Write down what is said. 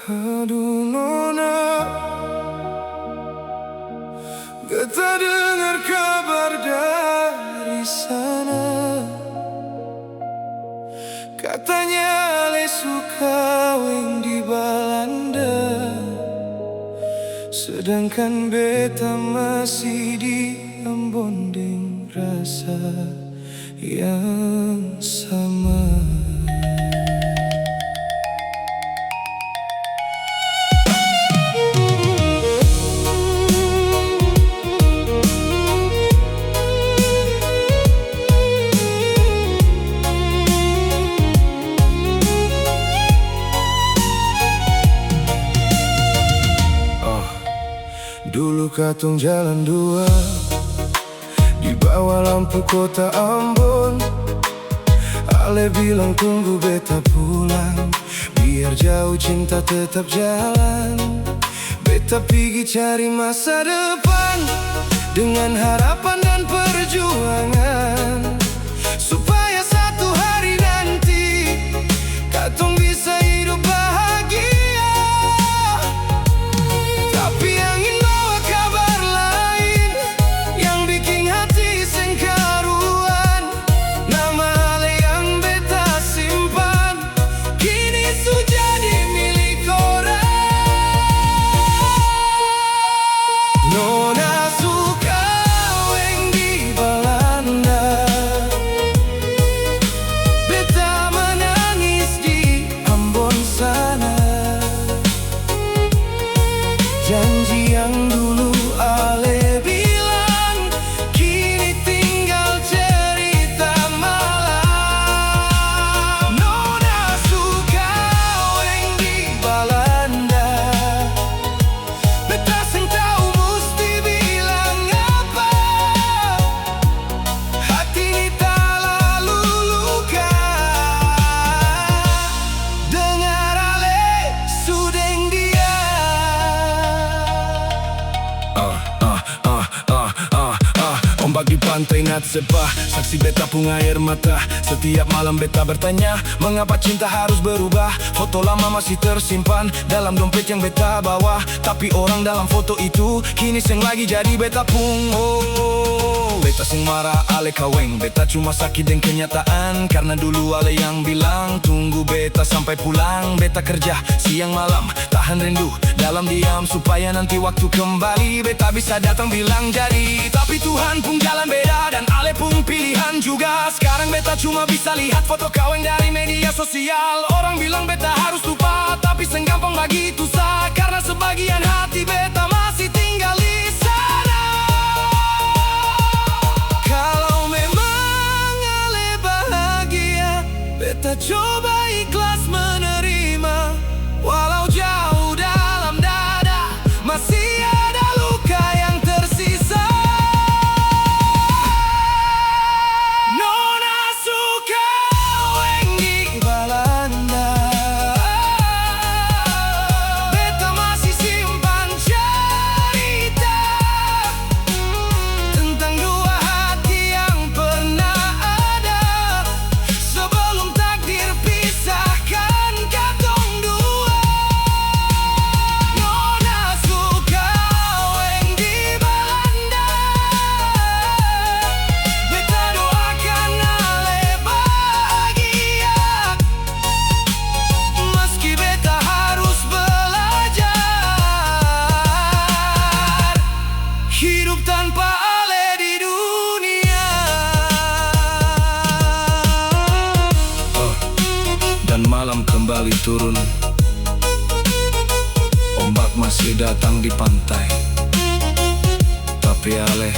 Aduh Nona, beta dengar kabar dari sana. Katanya Ale suka weng di Belanda, sedangkan beta masih di Ambon deng rasa yang sama. Dulu katong jalan dua di bawah lampu kota Ambon. Ale bilang tunggu beta pulang, biar jauh cinta tetap jalan. Beta pergi cari masa depan dengan harapan dan perjuangan, supaya satu hari nanti katong bisa hidup bahagia. Tapi angin bawa kabar lain yang bikin hati seng karuan. Nama Ale yang beta simpan kini su jadi milik orang. Nona suka weng di Belanda, beta menangis di Ambon sana. Janji yang dulu Ale bilang kini tinggal cerita malam. Nona suka weng di Belanda, beta seng tahu musti bilang apa. Hati ini tak lalu luka dengar Ale sudeng dia. Ombak di pantai nat sepah, saksi beta pun air mata. Setiap malam beta bertanya, mengapa cinta harus berubah? Foto lama masih tersimpan dalam dompet yang beta bawa, tapi orang dalam foto itu kini seng lagi jadi beta pun. Beta seng marah Ale kaweng, beta cuma sakit dengan kenyataan. Karena dulu Ale yang bilang tunggu beta sampai pulang. Beta kerja siang malam, tahan rindu dalam diam, supaya nanti waktu kembali beta bisa datang bilang jadi. Tapi Tuhan pun jalan beda dan Ale pun pilihan juga. Sekarang beta cuma bisa lihat foto kaweng dari media sosial. Orang bilang beta harus lupa, tapi seng gampang begitu sah. Karena sebagian hati beta masih tinggal di sana. Kalau memang Ale bahagia, beta coba ikhlas menerima. Walau jauh dalam dada masih ada luka yang tersisa. Nona suka weng di Belanda, beta masih simpan cerita tentang dua hati yang pernah ada sebelum takdir pisahkan katong dua. Nona suka weng di Belanda, beta doakan Ale bahagia. Meski beta harus belajar hidup tanpa Ale di dunia. Dan malam kembali turun, ombak masih datang di pantai, tapi Ale